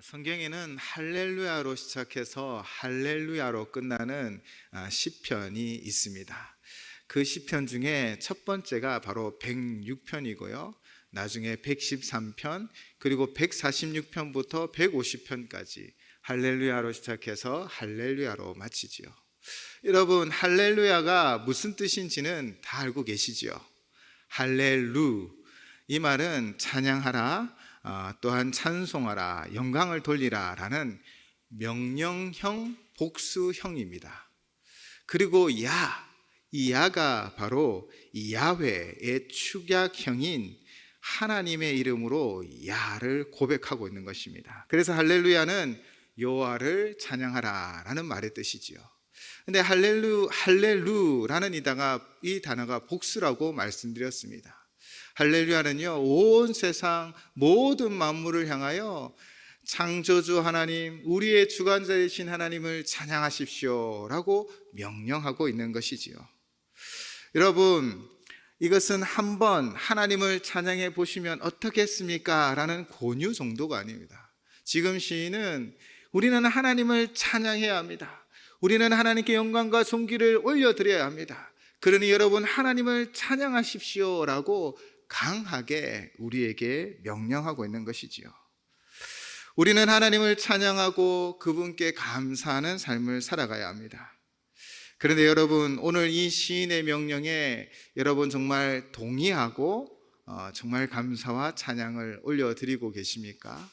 성경에는 할렐루야로 시작해서 할렐루야로 끝나는 시편이 있습니다. 그 시편 중에 첫 번째가 바로 106편이고요. 나중에 113편, 그리고 146편부터 150편까지 할렐루야로 시작해서 할렐루야로 마치지요. 여러분, 할렐루야가 무슨 뜻인지는 다 알고 계시지요? 할렐루, 이 말은 찬양하라, 또한 찬송하라, 영광을 돌리라 라는 명령형, 복수형입니다. 그리고 이 야가 바로 이 야훼의 축약형인 하나님의 이름으로 야를 고백하고 있는 것입니다. 그래서 할렐루야는 여호와를 찬양하라 라는 말의 뜻이지요. 근데 할렐루라는 이 단어가 복수라고 말씀드렸습니다. 할렐루야는요, 온 세상 모든 만물을 향하여 창조주 하나님, 우리의 주관자이신 하나님을 찬양하십시오 라고 명령하고 있는 것이지요. 여러분, 이것은 한번 하나님을 찬양해 보시면 어떻겠습니까? 라는 권유 정도가 아닙니다. 지금 시인은 우리는 하나님을 찬양해야 합니다. 우리는 하나님께 영광과 존귀를 올려드려야 합니다. 그러니 여러분, 하나님을 찬양하십시오 라고 강하게 우리에게 명령하고 있는 것이지요. 우리는 하나님을 찬양하고 그분께 감사하는 삶을 살아가야 합니다. 그런데 여러분, 오늘 이 시인의 명령에 여러분 정말 동의하고 정말 감사와 찬양을 올려드리고 계십니까?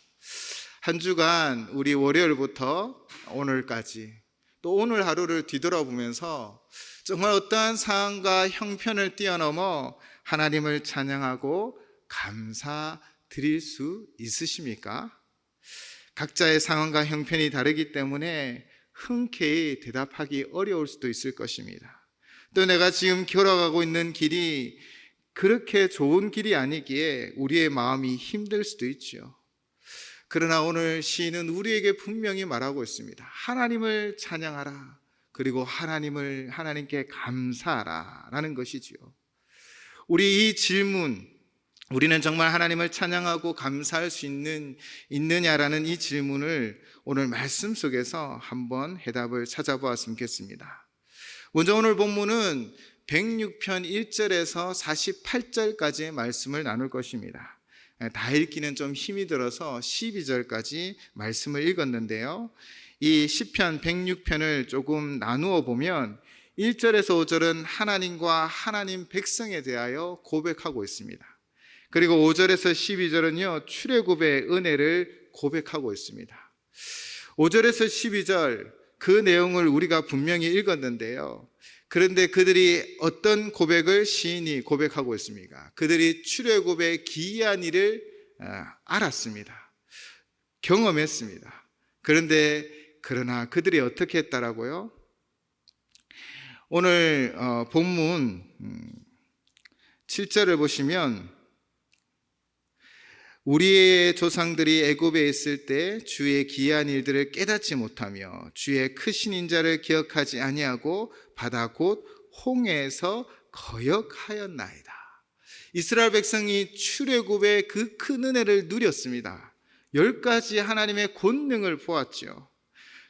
한 주간 우리 월요일부터 오늘까지, 또 오늘 하루를 뒤돌아보면서 정말 어떠한 상황과 형편을 뛰어넘어 하나님을 찬양하고 감사드릴 수 있으십니까? 각자의 상황과 형편이 다르기 때문에 흔쾌히 대답하기 어려울 수도 있을 것입니다. 또 내가 지금 걸어가고 있는 길이 그렇게 좋은 길이 아니기에 우리의 마음이 힘들 수도 있죠. 그러나 오늘 시인은 우리에게 분명히 말하고 있습니다. 하나님을 찬양하라, 그리고 하나님께 감사하라 라는 것이지요. 우리 이 질문, 우리는 정말 하나님을 찬양하고 감사할 수 있느냐라는 이 질문을 오늘 말씀 속에서 한번 해답을 찾아보았으면 좋겠습니다. 먼저 오늘 본문은 106편 1절에서 48절까지의 말씀을 나눌 것입니다. 다 읽기는 좀 힘이 들어서 12절까지 말씀을 읽었는데요, 이 시편 106편을 조금 나누어 보면 1절에서 5절은 하나님과 하나님 백성에 대하여 고백하고 있습니다. 그리고 5절에서 12절은요, 출애굽의 은혜를 고백하고 있습니다. 5절에서 12절 그 내용을 우리가 분명히 읽었는데요, 그런데 그들이 어떤 고백을 시인이 고백하고 있습니까? 그들이 출애굽의 기이한 일을 알았습니다. 경험했습니다. 그러나 그들이 어떻게 했다라고요? 오늘 본문 7절을 보시면 우리의 조상들이 애굽에 있을 때 주의 기이한 일들을 깨닫지 못하며 주의 크신 인자를 기억하지 아니하고 바다 곧 홍해에서 거역하였나이다. 이스라엘 백성이 출애굽의 그 큰 은혜를 누렸습니다. 10가지 하나님의 권능을 보았죠.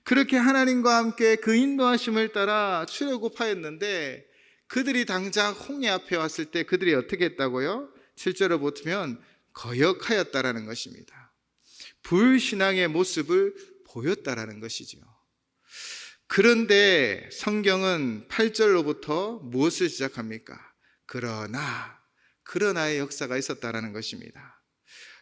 그렇게 하나님과 함께 그 인도하심을 따라 출애굽하였는데 그들이 당장 홍해 앞에 왔을 때 그들이 어떻게 했다고요? 7절을 보면 거역하였다라는 것입니다. 불신앙의 모습을 보였다라는 것이죠. 그런데 성경은 8절로부터 무엇을 시작합니까? 그러나의 역사가 있었다라는 것입니다.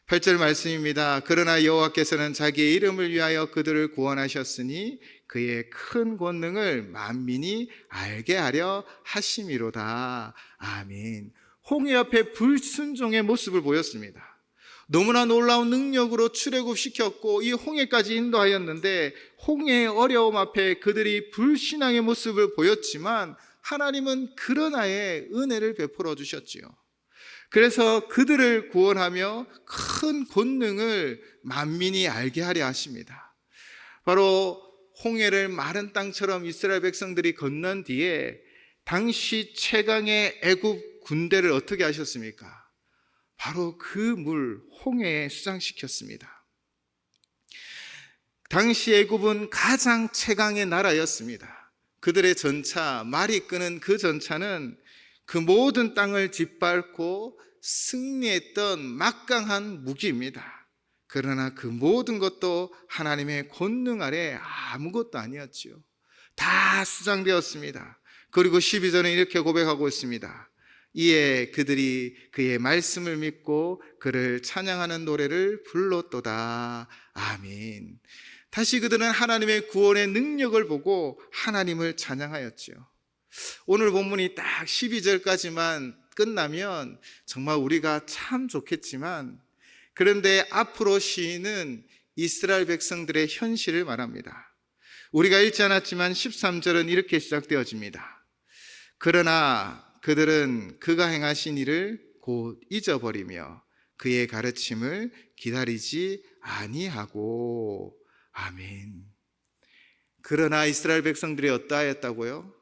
8절 말씀입니다. 그러나 여호와께서는 자기의 이름을 위하여 그들을 구원하셨으니 그의 큰 권능을 만민이 알게 하려 하심이로다. 아멘. 홍해 앞에 불순종의 모습을 보였습니다. 너무나 놀라운 능력으로 출애굽시켰고 이 홍해까지 인도하였는데 홍해의 어려움 앞에 그들이 불신앙의 모습을 보였지만 하나님은 그러나의 은혜를 베풀어 주셨지요. 그래서 그들을 구원하며 큰 권능을 만민이 알게 하려 하십니다. 바로 홍해를 마른 땅처럼 이스라엘 백성들이 건넌 뒤에 당시 최강의 애굽 군대를 어떻게 하셨습니까? 바로 그 물 홍해에 수장시켰습니다. 당시 애굽은 가장 최강의 나라였습니다. 그들의 전차, 말이 끄는 그 전차는 그 모든 땅을 짓밟고 승리했던 막강한 무기입니다. 그러나 그 모든 것도 하나님의 권능 아래 아무것도 아니었지요. 다 수장되었습니다. 그리고 12절은 이렇게 고백하고 있습니다. 이에 그들이 그의 말씀을 믿고 그를 찬양하는 노래를 불렀도다. 아멘. 다시 그들은 하나님의 구원의 능력을 보고 하나님을 찬양하였지요. 오늘 본문이 딱 12절까지만 끝나면 정말 우리가 참 좋겠지만, 그런데 앞으로 시인은 이스라엘 백성들의 현실을 말합니다. 우리가 읽지 않았지만 13절은 이렇게 시작되어집니다. 그러나 그들은 그가 행하신 일을 곧 잊어버리며 그의 가르침을 기다리지 아니하고. 아멘. 그러나 이스라엘 백성들이 어떠하였다고요?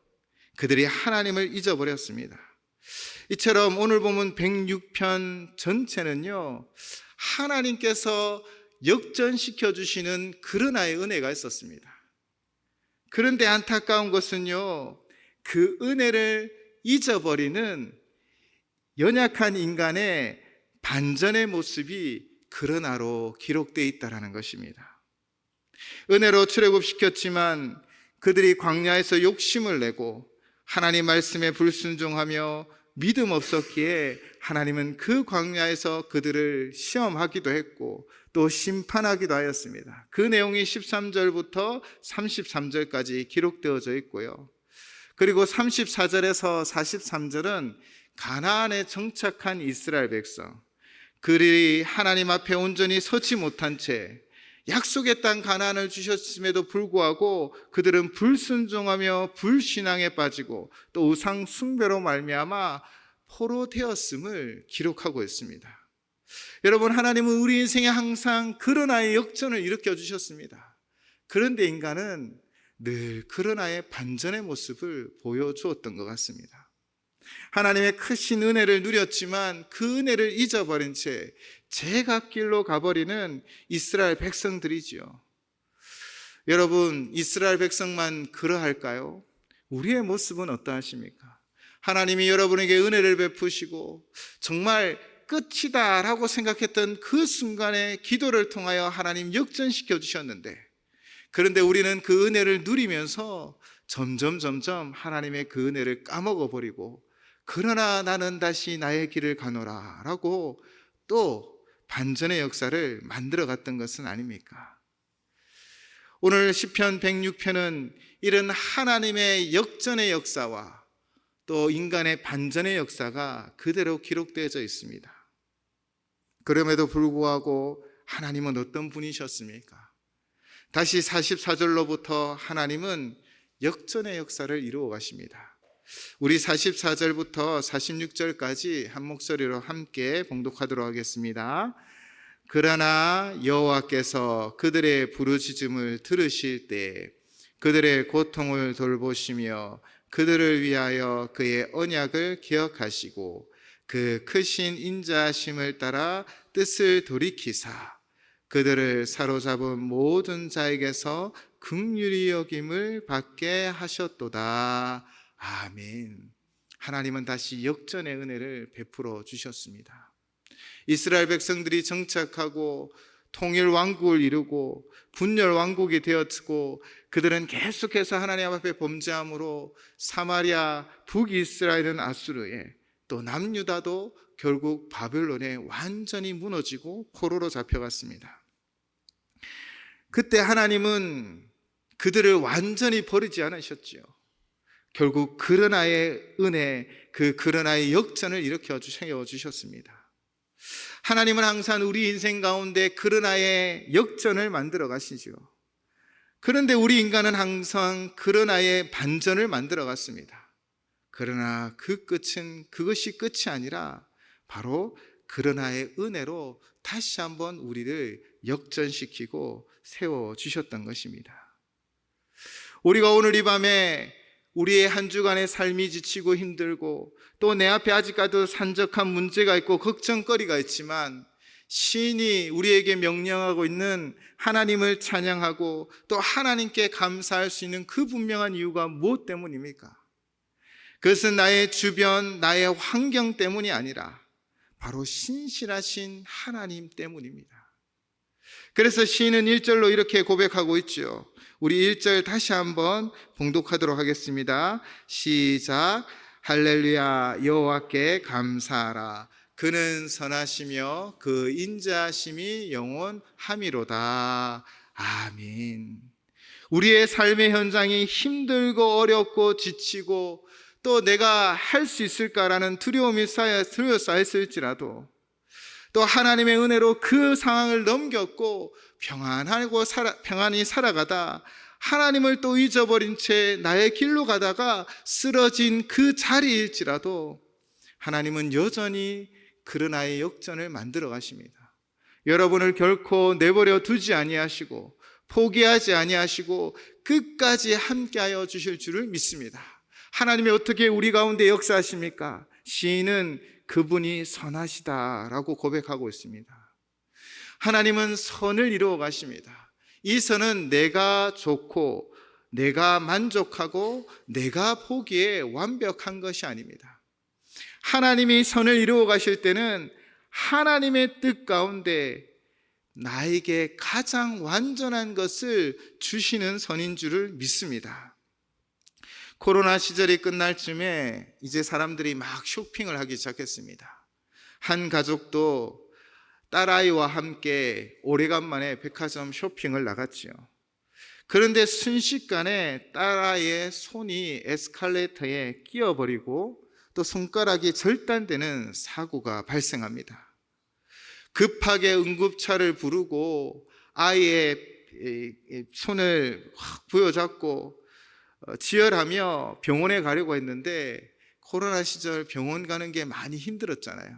그들이 하나님을 잊어버렸습니다. 이처럼 오늘 보면 106편 전체는요, 하나님께서 역전시켜 주시는 그런 하나의 은혜가 있었습니다. 그런데 안타까운 것은요, 그 은혜를 잊어버리는 연약한 인간의 반전의 모습이 그러나로 기록되어 있다는 것입니다. 은혜로 출애굽시켰지만 그들이 광야에서 욕심을 내고 하나님 말씀에 불순종하며 믿음 없었기에 하나님은 그 광야에서 그들을 시험하기도 했고 또 심판하기도 하였습니다. 그 내용이 13절부터 33절까지 기록되어져 있고요. 그리고 34절에서 43절은 가나안에 정착한 이스라엘 백성, 그들이 하나님 앞에 온전히 서지 못한 채 약속의 땅 가나안을 주셨음에도 불구하고 그들은 불순종하며 불신앙에 빠지고 또 우상 숭배로 말미암아 포로되었음을 기록하고 있습니다. 여러분, 하나님은 우리 인생에 항상 그런 아이의 역전을 일으켜 주셨습니다. 그런데 인간은 늘 그런 아이의 반전의 모습을 보여주었던 것 같습니다. 하나님의 크신 은혜를 누렸지만 그 은혜를 잊어버린 채 제갓길로 가버리는 이스라엘 백성들이지요. 여러분, 이스라엘 백성만 그러할까요? 우리의 모습은 어떠하십니까? 하나님이 여러분에게 은혜를 베푸시고 정말 끝이다 라고 생각했던 그 순간에 기도를 통하여 하나님 역전시켜 주셨는데, 그런데 우리는 그 은혜를 누리면서 점점 하나님의 그 은혜를 까먹어버리고, 그러나 나는 다시 나의 길을 가노라 라고 또 반전의 역사를 만들어 갔던 것은 아닙니까? 오늘 시편 106편은 이런 하나님의 역전의 역사와 또 인간의 반전의 역사가 그대로 기록되어져 있습니다. 그럼에도 불구하고 하나님은 어떤 분이셨습니까? 다시 44절로부터 하나님은 역전의 역사를 이루어 가십니다. 우리 44절부터 46절까지 한 목소리로 함께 봉독하도록 하겠습니다. 그러나 여호와께서 그들의 부르짖음을 들으실 때 그들의 고통을 돌보시며 그들을 위하여 그의 언약을 기억하시고 그 크신 인자하심을 따라 뜻을 돌이키사 그들을 사로잡은 모든 자에게서 긍휼히 여김을 받게 하셨도다. 아멘. 하나님은 다시 역전의 은혜를 베풀어 주셨습니다. 이스라엘 백성들이 정착하고 통일 왕국을 이루고 분열 왕국이 되었고, 그들은 계속해서 하나님 앞에 범죄함으로 사마리아, 북이스라엘은 아수르에, 또 남유다도 결국 바벨론에 완전히 무너지고 포로로 잡혀갔습니다. 그때 하나님은 그들을 완전히 버리지 않으셨지요. 결국 그러나의 은혜, 그 그러나의 역전을 일으켜 세워주셨습니다. 하나님은 항상 우리 인생 가운데 그러나의 역전을 만들어 가시죠. 그런데 우리 인간은 항상 그러나의 반전을 만들어 갔습니다. 그러나 그 끝은 그것이 끝이 아니라 바로 그러나의 은혜로 다시 한번 우리를 역전시키고 세워주셨던 것입니다. 우리가 오늘 이 밤에 우리의 한 주간의 삶이 지치고 힘들고 또 내 앞에 아직까지도 산적한 문제가 있고 걱정거리가 있지만, 시인이 우리에게 명령하고 있는 하나님을 찬양하고 또 하나님께 감사할 수 있는 그 분명한 이유가 무엇 때문입니까? 그것은 나의 주변, 나의 환경 때문이 아니라 바로 신실하신 하나님 때문입니다. 그래서 시인은 1절로 이렇게 고백하고 있죠. 우리 1절 다시 한번 봉독하도록 하겠습니다. 시작. 할렐루야, 여호와께 감사하라. 그는 선하시며 그 인자하심이 영원함이로다. 아멘. 우리의 삶의 현장이 힘들고 어렵고 지치고 또 내가 할 수 있을까라는 두려움이 쌓였을지라도 또 하나님의 은혜로 그 상황을 넘겼고 평안히 살아가다 하나님을 또 잊어버린 채 나의 길로 가다가 쓰러진 그 자리일지라도 하나님은 여전히 그러나의 역전을 만들어 가십니다. 여러분을 결코 내버려 두지 아니하시고 포기하지 아니하시고 끝까지 함께하여 주실 줄을 믿습니다. 하나님이 어떻게 우리 가운데 역사하십니까? 시인은 그분이 선하시다라고 고백하고 있습니다. 하나님은 선을 이루어 가십니다. 이 선은 내가 좋고 내가 만족하고 내가 보기에 완벽한 것이 아닙니다. 하나님이 선을 이루어 가실 때는 하나님의 뜻 가운데 나에게 가장 완전한 것을 주시는 선인 줄을 믿습니다. 코로나 시절이 끝날 쯤에 이제 사람들이 막 쇼핑을 하기 시작했습니다. 한 가족도 딸아이와 함께 오래간만에 백화점 쇼핑을 나갔지요. 그런데 순식간에 딸아이의 손이 에스컬레이터에 끼어버리고 또 손가락이 절단되는 사고가 발생합니다. 급하게 응급차를 부르고 아이의 손을 확 부여잡고 지혈하며 병원에 가려고 했는데 코로나 시절 병원 가는 게 많이 힘들었잖아요.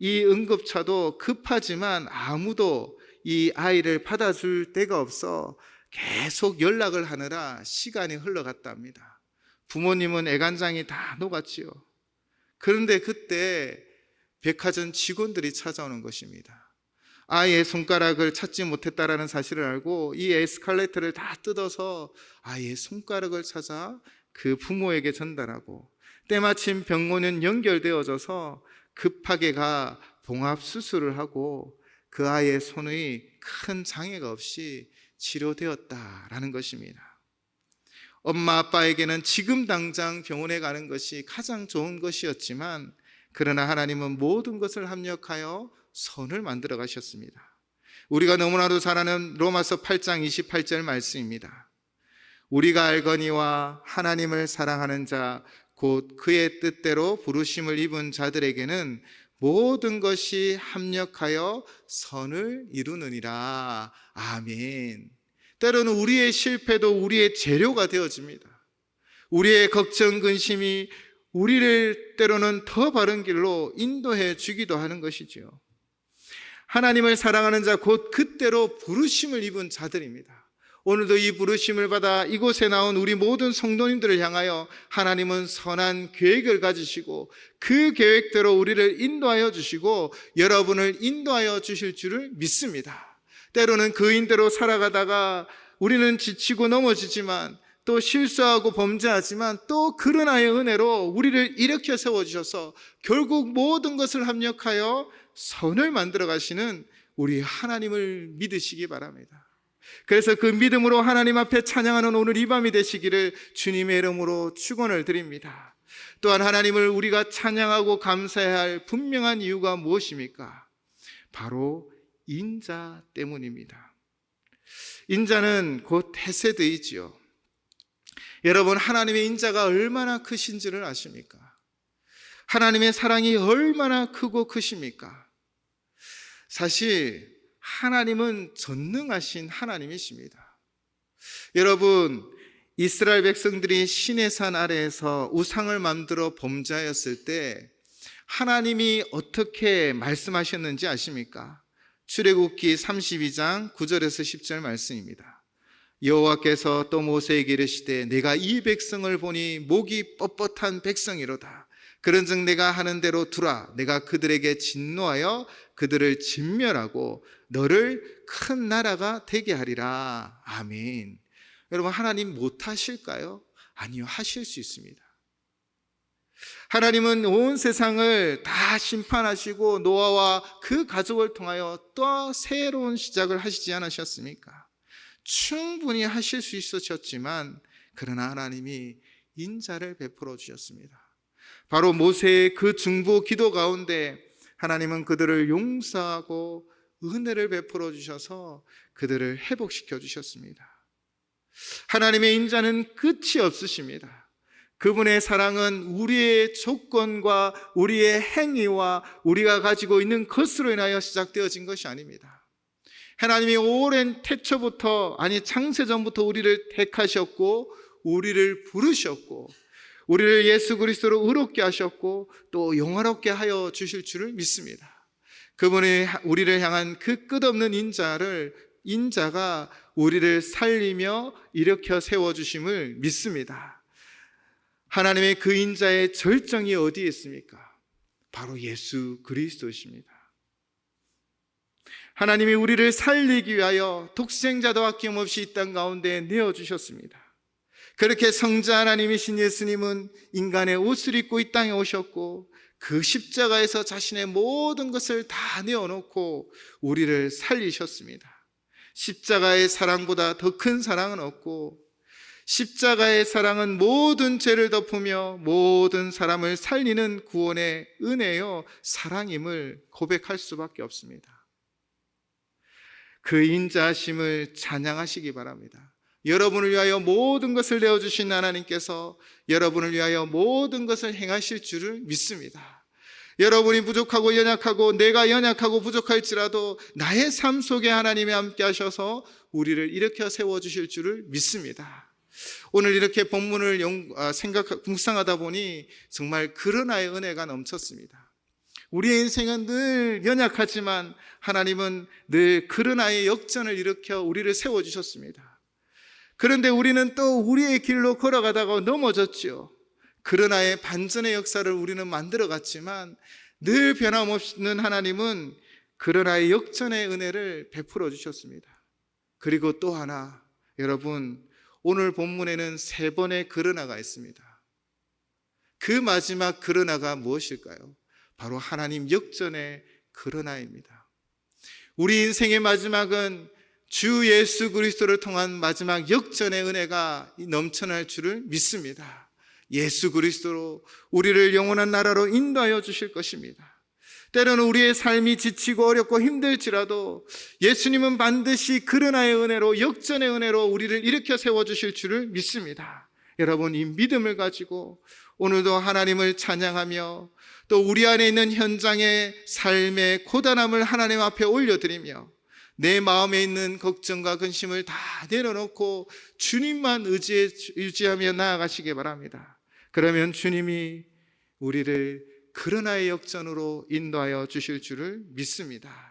이 응급차도 급하지만 아무도 이 아이를 받아줄 데가 없어 계속 연락을 하느라 시간이 흘러갔답니다. 부모님은 애간장이 다 녹았지요. 그런데 그때 백화점 직원들이 찾아오는 것입니다. 아이의 손가락을 찾지 못했다라는 사실을 알고 이 에스컬레이터를 다 뜯어서 아이의 손가락을 찾아 그 부모에게 전달하고 때마침 병원은 연결되어져서 급하게 가 봉합수술을 하고 그 아이의 손의 큰 장애가 없이 치료되었다라는 것입니다. 엄마 아빠에게는 지금 당장 병원에 가는 것이 가장 좋은 것이었지만 그러나 하나님은 모든 것을 합력하여 선을 만들어 가셨습니다. 우리가 너무나도 잘 아는 로마서 8장 28절 말씀입니다. 우리가 알거니와 하나님을 사랑하는 자 곧 그의 뜻대로 부르심을 입은 자들에게는 모든 것이 합력하여 선을 이루느니라. 아멘. 때로는 우리의 실패도 우리의 재료가 되어집니다. 우리의 걱정, 근심이 우리를 때로는 더 바른 길로 인도해 주기도 하는 것이지요. 하나님을 사랑하는 자 곧 그때로 부르심을 입은 자들입니다. 오늘도 이 부르심을 받아 이곳에 나온 우리 모든 성도님들을 향하여 하나님은 선한 계획을 가지시고 그 계획대로 우리를 인도하여 주시고 여러분을 인도하여 주실 줄을 믿습니다. 때로는 그 인대로 살아가다가 우리는 지치고 넘어지지만 또 실수하고 범죄하지만 또 그러나의 은혜로 우리를 일으켜 세워주셔서 결국 모든 것을 합력하여 선을 만들어 가시는 우리 하나님을 믿으시기 바랍니다. 그래서 그 믿음으로 하나님 앞에 찬양하는 오늘 이 밤이 되시기를 주님의 이름으로 축원을 드립니다. 또한 하나님을 우리가 찬양하고 감사해야 할 분명한 이유가 무엇입니까? 바로 인자 때문입니다. 인자는 곧 헤세드이지요. 여러분, 하나님의 인자가 얼마나 크신지를 아십니까? 하나님의 사랑이 얼마나 크고 크십니까? 사실 하나님은 전능하신 하나님이십니다. 여러분, 이스라엘 백성들이 시내산 아래에서 우상을 만들어 범죄하였을 때 하나님이 어떻게 말씀하셨는지 아십니까? 출애굽기 32장 9절에서 10절 말씀입니다. 여호와께서 또 모세에게 이르시되 내가 이 백성을 보니 목이 뻣뻣한 백성이로다. 그런즉 내가 하는 대로 두라. 내가 그들에게 진노하여 그들을 진멸하고 너를 큰 나라가 되게 하리라. 아멘. 여러분, 하나님 못하실까요? 아니요, 하실 수 있습니다. 하나님은 온 세상을 다 심판하시고 노아와 그 가족을 통하여 또 새로운 시작을 하시지 않으셨습니까? 충분히 하실 수 있으셨지만 그러나 하나님이 인자를 베풀어 주셨습니다. 바로 모세의 그 중보 기도 가운데 하나님은 그들을 용서하고 은혜를 베풀어 주셔서 그들을 회복시켜 주셨습니다. 하나님의 인자는 끝이 없으십니다. 그분의 사랑은 우리의 조건과 우리의 행위와 우리가 가지고 있는 것으로 인하여 시작되어진 것이 아닙니다. 하나님이 오랜 태초부터, 아니 창세전부터 우리를 택하셨고 우리를 부르셨고 우리를 예수 그리스도로 의롭게 하셨고 또 영화롭게 하여 주실 줄을 믿습니다. 그분이 우리를 향한 그 끝없는 인자가 우리를 살리며 일으켜 세워주심을 믿습니다. 하나님의 그 인자의 절정이 어디에 있습니까? 바로 예수 그리스도십니다. 하나님이 우리를 살리기 위하여 독생자도 아낌없이 이 땅 가운데 내어주셨습니다. 그렇게 성자 하나님이신 예수님은 인간의 옷을 입고 이 땅에 오셨고 그 십자가에서 자신의 모든 것을 다 내어놓고 우리를 살리셨습니다. 십자가의 사랑보다 더 큰 사랑은 없고 십자가의 사랑은 모든 죄를 덮으며 모든 사람을 살리는 구원의 은혜요 사랑임을 고백할 수밖에 없습니다. 그 인자하심을 찬양하시기 바랍니다. 여러분을 위하여 모든 것을 내어주신 하나님께서 여러분을 위하여 모든 것을 행하실 줄을 믿습니다. 여러분이 부족하고 연약하고 내가 연약하고 부족할지라도 나의 삶 속에 하나님이 함께 하셔서 우리를 일으켜 세워주실 줄을 믿습니다. 오늘 이렇게 본문을 묵상하다 보니 정말 그러나의 은혜가 넘쳤습니다. 우리의 인생은 늘 연약하지만 하나님은 늘 그러나의 역전을 일으켜 우리를 세워주셨습니다. 그런데 우리는 또 우리의 길로 걸어가다가 넘어졌죠. 그러나의 반전의 역사를 우리는 만들어갔지만 늘 변함없는 하나님은 그러나의 역전의 은혜를 베풀어 주셨습니다. 그리고 또 하나, 여러분, 오늘 본문에는 3번의 그러나가 있습니다. 그 마지막 그러나가 무엇일까요? 바로 하나님 역전의 그러나입니다. 우리 인생의 마지막은 주 예수 그리스도를 통한 마지막 역전의 은혜가 넘쳐날 줄을 믿습니다. 예수 그리스도로 우리를 영원한 나라로 인도하여 주실 것입니다. 때로는 우리의 삶이 지치고 어렵고 힘들지라도 예수님은 반드시 그러나의 은혜로, 역전의 은혜로 우리를 일으켜 세워주실 줄을 믿습니다. 여러분, 이 믿음을 가지고 오늘도 하나님을 찬양하며 또 우리 안에 있는 현장의 삶의 고단함을 하나님 앞에 올려드리며 내 마음에 있는 걱정과 근심을 다 내려놓고 주님만 의지하며 나아가시기 바랍니다. 그러면 주님이 우리를 그러나의 역전으로 인도하여 주실 줄을 믿습니다.